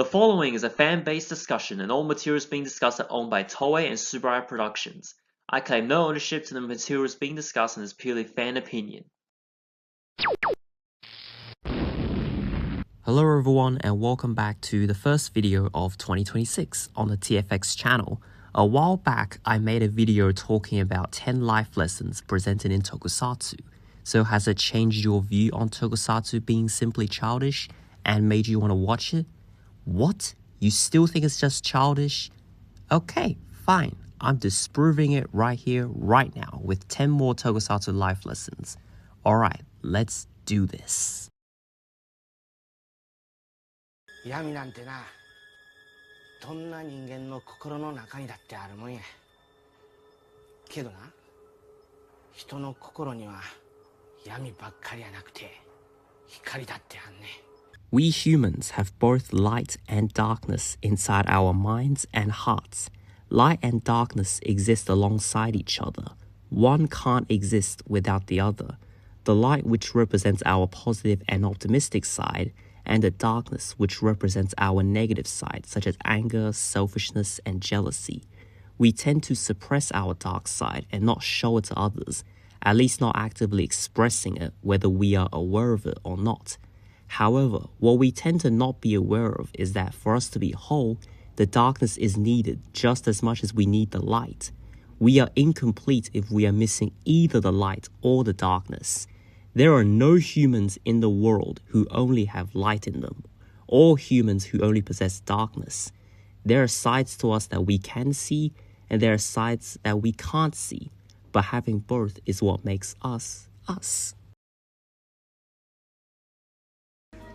The following is a fan-based discussion, and all materials being discussed are owned by Toei and Subaraya Productions. I claim no ownership to the materials being discussed and is purely fan opinion. Hello everyone and welcome back to the first video of 2026 on the TFX channel. A while back, I made a video talking about 10 life lessons presented in Tokusatsu. So has it changed your view on Tokusatsu being simply childish and made you want to watch it? What? You still think it's just childish? Okay, fine. I'm disproving it right here, right now, with 10 more Tokusatsu life lessons. Alright, let's do this. 闇なんてな、どんな人間の心の中にだってあるもんや。けどな、人の心には闇ばっかりやなくて、光だってあんね。We humans have both light and darkness inside our minds and hearts. Light and darkness exist alongside each other. One can't exist without the other. The light which represents our positive and optimistic side, and the darkness which represents our negative side, such as anger, selfishness, and jealousy. We tend to suppress our dark side and not show it to others, at least not actively expressing it, whether we are aware of it or not. However, what we tend to not be aware of is that for us to be whole, the darkness is needed just as much as we need the light. We are incomplete if we are missing either the light or the darkness. There are no humans in the world who only have light in them, or humans who only possess darkness. There are sides to us that we can see, and there are sides that we can't see, but having both is what makes us, us.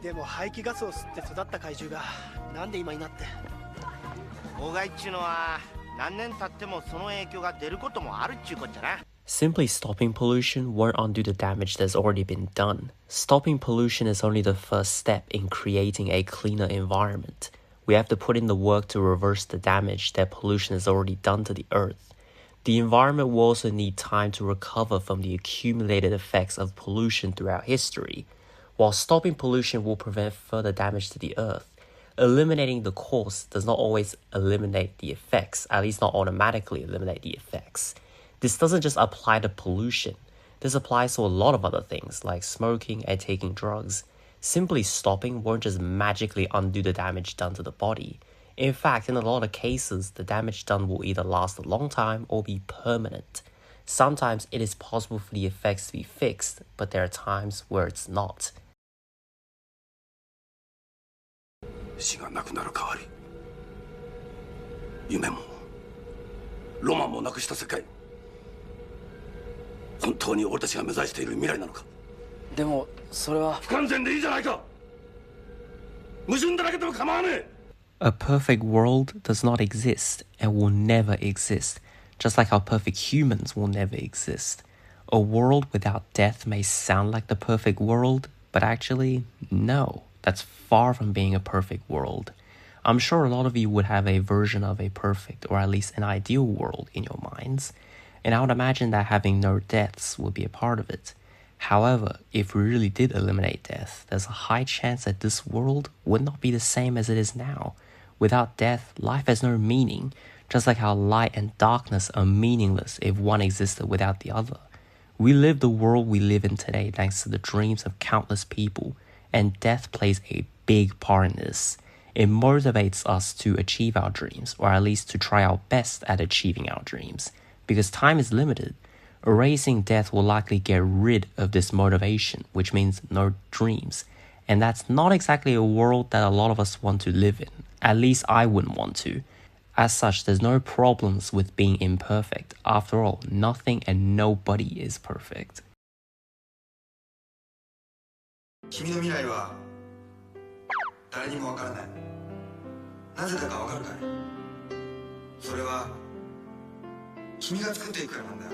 でも排気ガスを吸って育った怪獣がなんで今になって妨害っちゅうのは何年経ってもその影響が出ることもあるっちゅうことじゃな。 Simply stopping pollution won't undo the damage that's already been done. Stopping pollution is only the first step in creating a cleaner environment. We have to put in the work to reverse the damage that pollution has already done to the earth. The environment will also need time to recover from the accumulated effects of pollution throughout history. While stopping pollution will prevent further damage to the earth, eliminating the cause does not always eliminate the effects, at least not automatically eliminate the effects. This doesn't just apply to pollution. This applies to a lot of other things like smoking and taking drugs. Simply stopping won't just magically undo the damage done to the body. In fact, in a lot of cases, the damage done will either last a long time or be permanent. Sometimes it is possible for the effects to be fixed, but there are times where it's not. 死がなくなる代わり夢もロマンもなくした世界本当に俺たちが目指している未来なのかでもそれは不完全でいいじゃないか矛盾だらけでも構わねえ A perfect world does not exist and will never exist, just like how perfect humans will never exist. A world without death may sound like the perfect world, but actually, no. That's far from being a perfect world. I'm sure a lot of you would have a version of a perfect or at least an ideal world in your minds, and I would imagine that having no deaths would be a part of it. However, if we really did eliminate death, there's a high chance that this world would not be the same as it is now. Without death, life has no meaning, just like how light and darkness are meaningless if one existed without the other. We live the world we live in today thanks to the dreams of countless people, and death plays a big part in this. It motivates us to achieve our dreams, or at least to try our best at achieving our dreams. Because time is limited, erasing death will likely get rid of this motivation, which means no dreams. And that's not exactly a world that a lot of us want to live in. At least I wouldn't want to. As such, there's no problems with being imperfect. After all, nothing and nobody is perfect. 君の未来は誰にもわからない。なぜだかわかるかい？それは君が作っていくからなんだよ。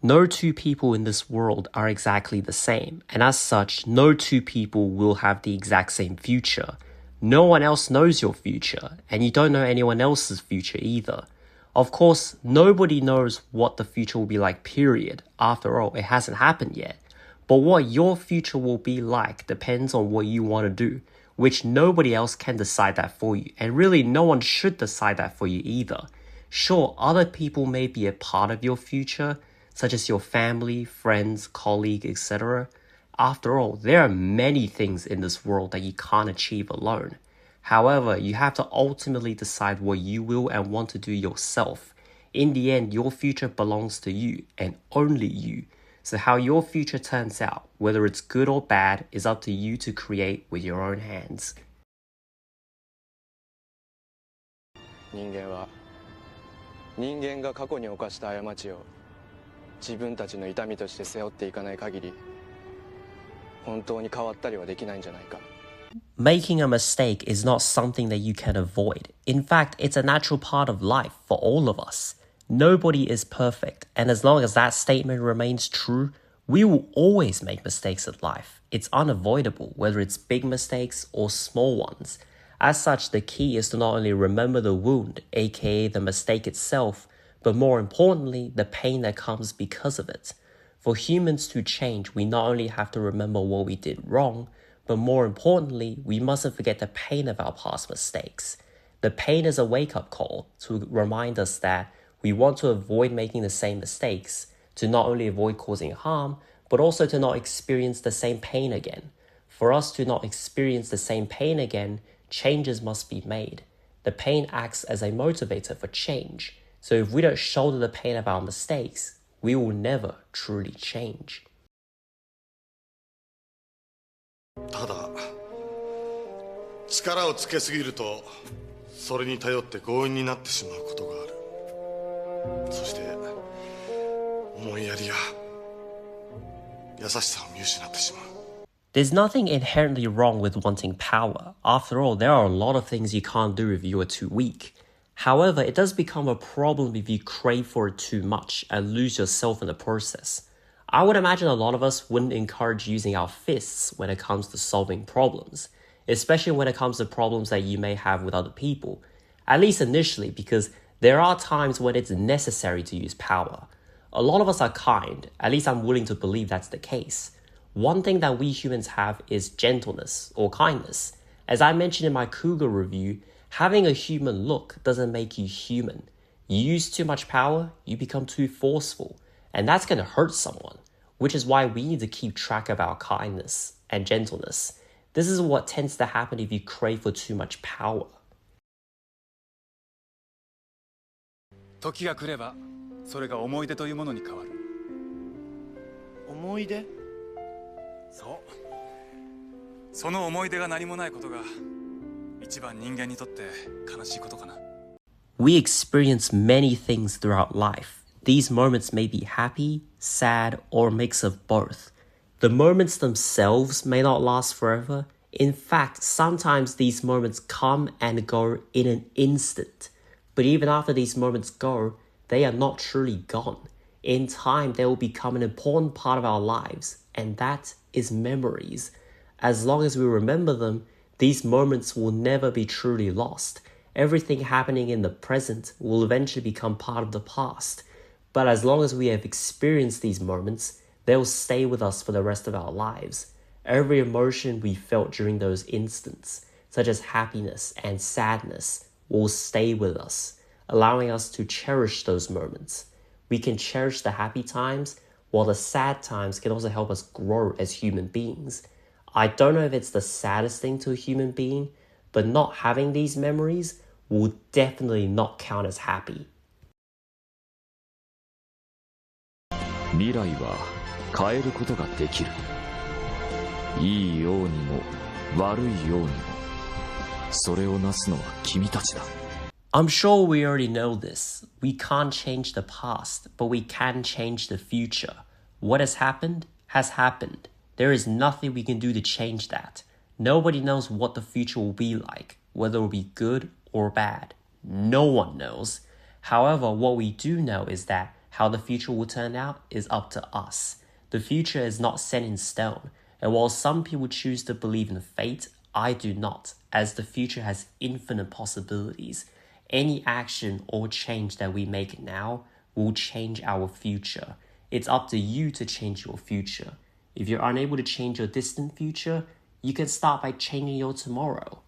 No two people in this world are exactly the same, and as such, no two people will have the exact same future. No one else knows your future, and you don't know anyone else's future either. Of course, nobody knows what the future will be like, period. After all, it hasn't happened yet. But what your future will be like depends on what you want to do. which nobody else can decide that for you. And really, no one should decide that for you either. Sure, other people may be a part of your future, such as your family, friends, colleague, etc. After all, there are many things in this world that you can't achieve alone. However, you have to ultimately decide what you will and want to do yourself. In the end, your future belongs to you and only you. So how your future turns out, whether it's good or bad, is up to you to create with your own hands. 人間は人間が過去に犯した過ちを自分たちの痛みとして背負っていかない限り本当に変わったりはできないんじゃないか。 Making a mistake is not something that you can avoid. In fact, it's a natural part of life for all of us. Nobody is perfect, and as long as that statement remains true, we will always make mistakes in life. It's unavoidable, whether it's big mistakes or small ones. As such, the key is to not only remember the wound, aka the mistake itself, but more importantly, the pain that comes because of it. For humans to change, we not only have to remember what we did wrong, but more importantly, we mustn't forget the pain of our past mistakes. The pain is a wake-up call to remind us that we want to avoid making the same mistakes, to not only avoid causing harm, but also to not experience the same pain again. For us to not experience the same pain again, changes must be made. The pain acts as a motivator for change. So if we don't shoulder the pain of our mistakes, we will never truly change. ただ力をつけすぎるとそれに頼って強引になってしまうことがある。そして思いやりや優しさを見失ってしまう。 There's nothing inherently wrong with wanting power. After all, there are a lot of things you can't do if you are too weak. However, it does become a problem if you crave for it too much and lose yourself in the process. I would imagine a lot of us wouldn't encourage using our fists when it comes to solving problems, especially when it comes to problems that you may have with other people, at least initially, because there are times when it's necessary to use power. A lot of us are kind, at least I'm willing to believe that's the case. One thing that we humans have is gentleness or kindness. As I mentioned in my Cougar review, having a human look doesn't make you human. You use too much power, you become too forceful, and that's going to hurt someone, which is why we need to keep track of our kindness and gentleness. This is what tends to happen if you crave for too much power. 時が来ればそれが思い出というものに変わる。思い出？そう。その思い出が何もないことが一番人間にとって悲しいことかな。 We experience many things throughout life. These moments may be happy, sad, or a mix of both. The moments themselves may not last forever. In fact, sometimes these moments come and go in an instant. But even after these moments go, they are not truly gone. In time, they will become an important part of our lives, and that is memories. As long as we remember them, these moments will never be truly lost. Everything happening in the present will eventually become part of the past. But as long as we have experienced these moments, they'll stay with us for the rest of our lives. Every emotion we felt during those instants, such as happiness and sadness, will stay with us, allowing us to cherish those moments. We can cherish the happy times, while the sad times can also help us grow as human beings. I don't know if it's the saddest thing to a human being, but not having these memories will definitely not count as happy. 未来は変えることができる。いいようにも悪いようにも、それをなすのは君たちだ。 I'm sure we already know this. We can't change the past, but we can change the future. What has happened has happened. There is nothing we can do to change that. Nobody knows what the future will be like, whether it will be good or bad. No one knows. However, what we do know is that how the future will turn out is up to us. The future is not set in stone, and while some people choose to believe in fate, I do not, as the future has infinite possibilities. Any action or change that we make now will change our future. It's up to you to change your future. If you're unable to change your distant future, You can start by changing your tomorrow.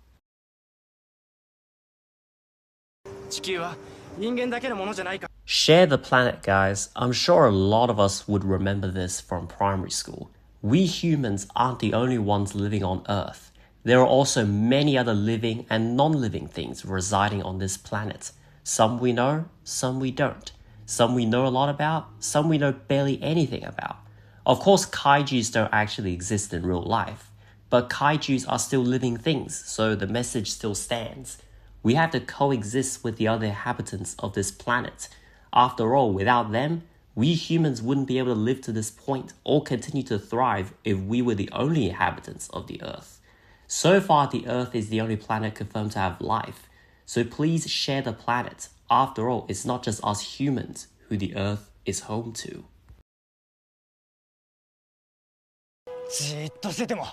地球は人間だけのものじゃないか。 Share the planet, guys. I'm sure a lot of us would remember this from primary school. We humans aren't the only ones living on Earth. There are also many other living and non-living things residing on this planet. Some we know, some we don't. Some we know a lot about, some we know barely anything about. Of course, kaijus don't actually exist in real life, but kaijus are still living things, so the message still stands. We have to coexist with the other inhabitants of this planet. After all, without them, we humans wouldn't be able to live to this point or continue to thrive if we were the only inhabitants of the Earth. So far, the Earth is the only planet confirmed to have life. So please share the planet. After all, it's not just us humans who the Earth is home to. じーっとしてても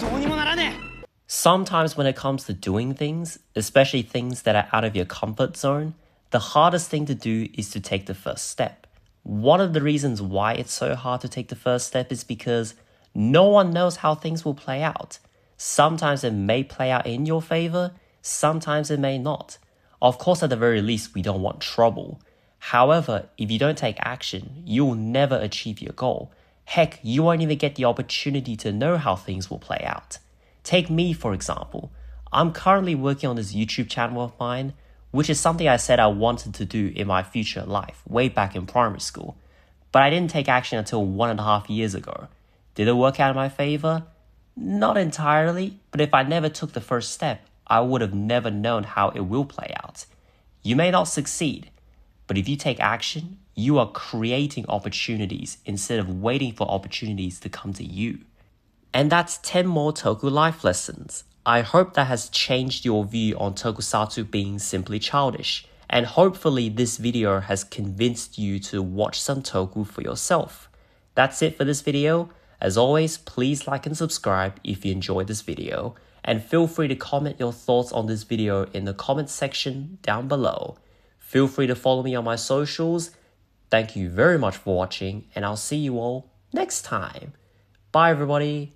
どうにもならねえ。 Sometimes when it comes to doing things, especially things that are out of your comfort zone, the hardest thing to do is to take the first step. One of the reasons why it's so hard to take the first step is because no one knows how things will play out. Sometimes it may play out in your favor, sometimes it may not. Of course, at the very least, we don't want trouble. However, if you don't take action, you will never achieve your goal. Heck, you won't even get the opportunity to know how things will play out. Take me, for example. I'm currently working on this YouTube channel of mine, which is something I said I wanted to do in my future life, way back in primary school. But I didn't take action until 1.5 years ago. Did it work out in my favor? Not entirely, but if I never took the first step, I would have never known how it will play out. You may not succeed, but if you take action, you are creating opportunities instead of waiting for opportunities to come to you. And that's 10 more Toku life lessons. I hope that has changed your view on Tokusatsu being simply childish, and hopefully this video has convinced you to watch some Toku for yourself. That's it for this video. As always, please like and subscribe if you enjoyed this video, and feel free to comment your thoughts on this video in the comment section down below. Feel free to follow me on my socials. Thank you very much for watching, and I'll see you all next time. Bye everybody.